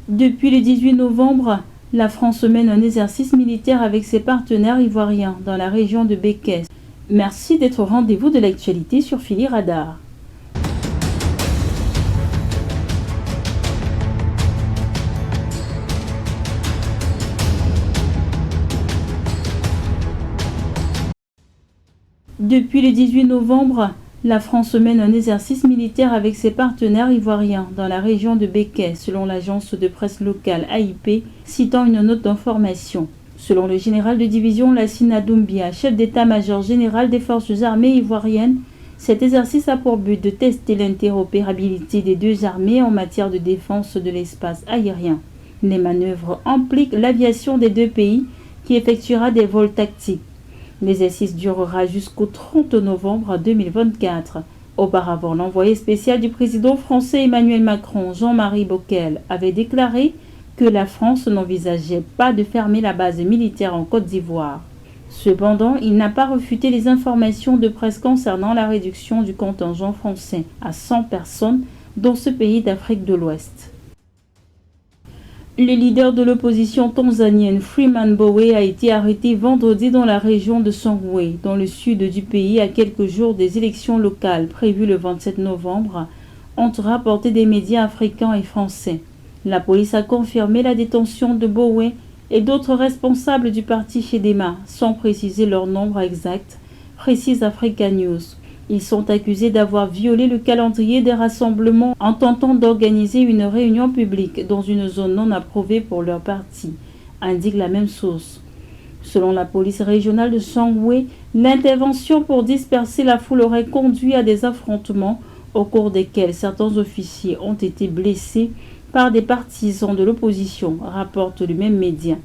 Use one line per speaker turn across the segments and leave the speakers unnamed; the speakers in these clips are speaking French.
Depuis le 18 novembre, la France mène un exercice militaire avec ses partenaires ivoiriens dans la région de Békès. Merci d'être au rendez-vous de l'actualité sur Philly Radar. Depuis le 18 novembre, la France mène un exercice militaire avec ses partenaires ivoiriens dans la région de Békès, selon l'agence de presse locale AIP, citant une note d'information. Selon le général de division Lassina Doumbia, chef d'état-major général des forces armées ivoiriennes, cet exercice a pour but de tester l'interopérabilité des deux armées en matière de défense de l'espace aérien. Les manœuvres impliquent l'aviation des deux pays qui effectuera des vols tactiques. L'exercice durera jusqu'au 30 novembre 2024. Auparavant, l'envoyé spécial du président français Emmanuel Macron, Jean-Marie Bockel, avait déclaré que la France n'envisageait pas de fermer la base militaire en Côte d'Ivoire. Cependant, il n'a pas refuté les informations de presse concernant la réduction du contingent français à 100 personnes dans ce pays d'Afrique de l'Ouest. Le leader de l'opposition tanzanienne Freeman Mbowe a été arrêté vendredi dans la région de Songwe, dans le sud du pays, à quelques jours des élections locales prévues le 27 novembre, ont rapporté des médias africains et français. La police a confirmé la détention de Mbowe et d'autres responsables du parti Chadema, sans préciser leur nombre exact, précise Africa News. Ils sont accusés d'avoir violé le calendrier des rassemblements en tentant d'organiser une réunion publique dans une zone non approuvée pour leur parti, indique la même source. Selon la police régionale de Songwe, l'intervention pour disperser la foule aurait conduit à des affrontements au cours desquels certains officiers ont été blessés par des partisans de l'opposition, rapporte le même média.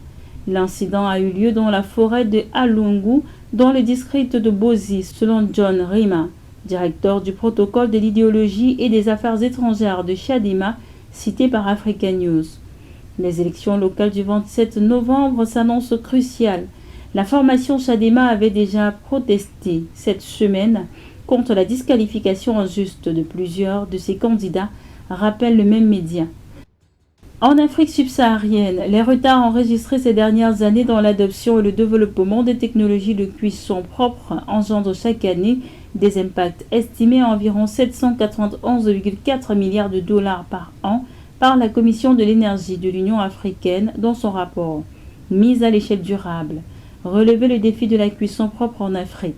L'incident a eu lieu dans la forêt de Alungu, dans le district de Bozi, selon John Rima, directeur du protocole de l'idéologie et des affaires étrangères de Chadema, cité par Africa News. Les élections locales du 27 novembre s'annoncent cruciales. La formation Chadema avait déjà protesté cette semaine contre la disqualification injuste de plusieurs de ses candidats, rappelle le même média. En Afrique subsaharienne, les retards enregistrés ces dernières années dans l'adoption et le développement des technologies de cuisson propres engendrent chaque année des impacts estimés à environ 791,4 milliards de dollars par an par la Commission de l'énergie de l'Union africaine dans son rapport « Mise à l'échelle durable », relever le défi de la cuisson propre en Afrique.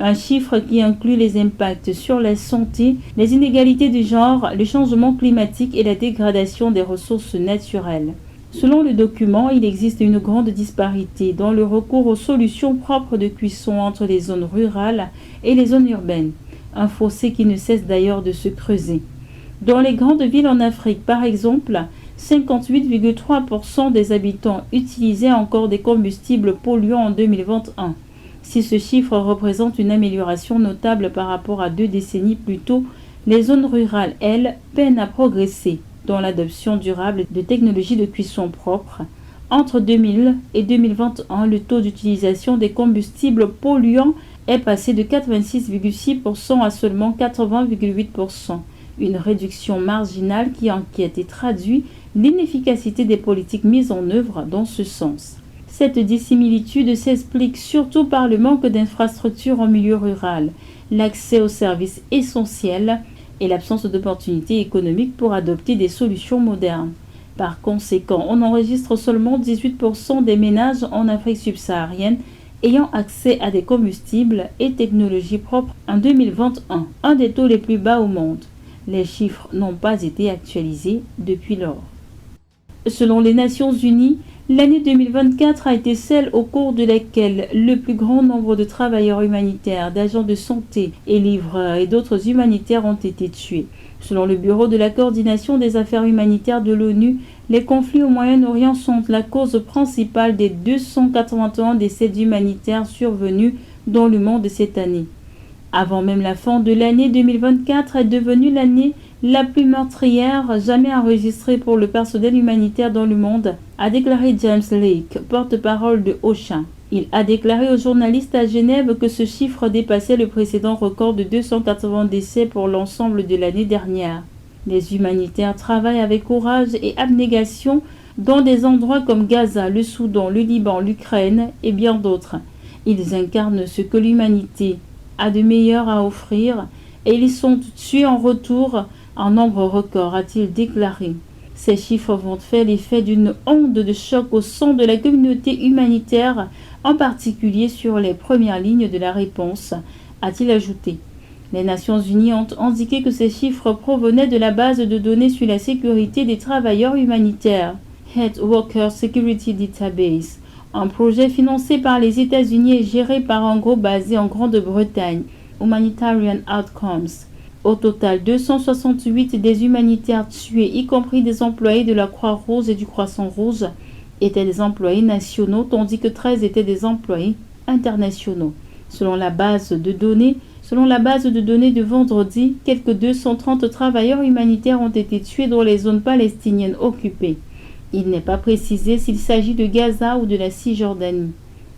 Un chiffre qui inclut les impacts sur la santé, les inégalités de genre, le changement climatique et la dégradation des ressources naturelles. Selon le document, il existe une grande disparité dans le recours aux solutions propres de cuisson entre les zones rurales et les zones urbaines, un fossé qui ne cesse d'ailleurs de se creuser. Dans les grandes villes en Afrique, par exemple, 58,3% des habitants utilisaient encore des combustibles polluants en 2021. Si ce chiffre représente une amélioration notable par rapport à 2 décennies plus tôt, les zones rurales, elles, peinent à progresser dans l'adoption durable de technologies de cuisson propres. Entre 2000 et 2021, le taux d'utilisation des combustibles polluants est passé de 86,6% à seulement 80,8%, une réduction marginale qui inquiète et traduit l'inefficacité des politiques mises en œuvre dans ce sens. Cette dissimilitude s'explique surtout par le manque d'infrastructures en milieu rural, l'accès aux services essentiels et l'absence d'opportunités économiques pour adopter des solutions modernes. Par conséquent, on enregistre seulement 18% des ménages en Afrique subsaharienne ayant accès à des combustibles et technologies propres en 2021, un des taux les plus bas au monde. Les chiffres n'ont pas été actualisés depuis lors. Selon les Nations Unies, l'année 2024 a été celle au cours de laquelle le plus grand nombre de travailleurs humanitaires, d'agents de santé et livreurs et d'autres humanitaires ont été tués. Selon le Bureau de la coordination des affaires humanitaires de l'ONU, les conflits au Moyen-Orient sont la cause principale des 281 décès humanitaires survenus dans le monde cette année. Avant même la fin de l'année 2024 est devenue l'année la plus meurtrière jamais enregistrée pour le personnel humanitaire dans le monde, a déclaré James Lake, porte-parole de OCHA. Il a déclaré aux journalistes à Genève que ce chiffre dépassait le précédent record de 280 décès pour l'ensemble de l'année dernière. Les humanitaires travaillent avec courage et abnégation dans des endroits comme Gaza, le Soudan, le Liban, l'Ukraine et bien d'autres. Ils incarnent ce que l'humanité a de meilleur à offrir et ils sont tués en retour en nombre record, a-t-il déclaré. Ces chiffres vont faire l'effet d'une onde de choc au sein de la communauté humanitaire, en particulier sur les premières lignes de la réponse, a-t-il ajouté. Les Nations Unies ont indiqué que ces chiffres provenaient de la base de données sur la sécurité des travailleurs humanitaires, Health Worker Security Database, un projet financé par les États-Unis et géré par un groupe basé en Grande-Bretagne, Humanitarian Outcomes. Au total, 268 des humanitaires tués, y compris des employés de la Croix-Rouge et du Croissant-Rouge, étaient des employés nationaux, tandis que 13 étaient des employés internationaux. Selon la base de données de vendredi, quelques 230 travailleurs humanitaires ont été tués dans les zones palestiniennes occupées. Il n'est pas précisé s'il s'agit de Gaza ou de la Cisjordanie.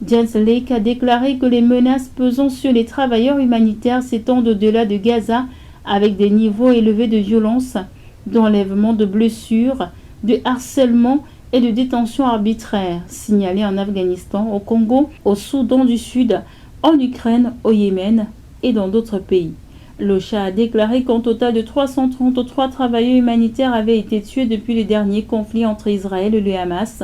Jens Lake a déclaré que les menaces pesant sur les travailleurs humanitaires s'étendent au-delà de Gaza, avec des niveaux élevés de violence, d'enlèvement, de blessures, de harcèlement et de détention arbitraire, signalés en Afghanistan, au Congo, au Soudan du Sud, en Ukraine, au Yémen et dans d'autres pays. L'OCHA a déclaré qu'un total de 333 travailleurs humanitaires avaient été tués depuis le dernier conflit entre Israël et le Hamas,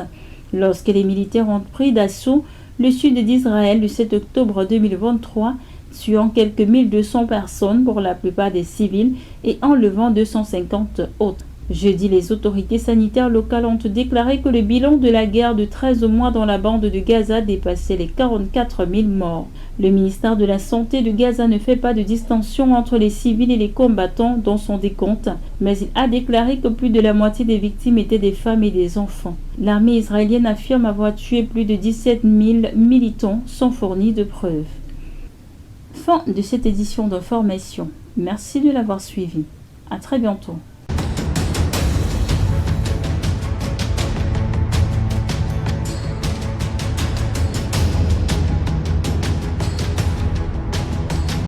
lorsque les militaires ont pris d'assaut le sud d'Israël le 7 octobre 2023, tuant quelques 1200 personnes, pour la plupart des civils, et enlevant 250 autres. Jeudi, les autorités sanitaires locales ont déclaré que le bilan de la guerre de 13 mois dans la bande de Gaza dépassait les 44 000 morts. Le ministère de la Santé de Gaza ne fait pas de distinction entre les civils et les combattants dans son décompte, mais il a déclaré que plus de la moitié des victimes étaient des femmes et des enfants. L'armée israélienne affirme avoir tué plus de 17 000 militants sans fournir de preuves. Fin de cette édition d'information. Merci de l'avoir suivi. À très bientôt.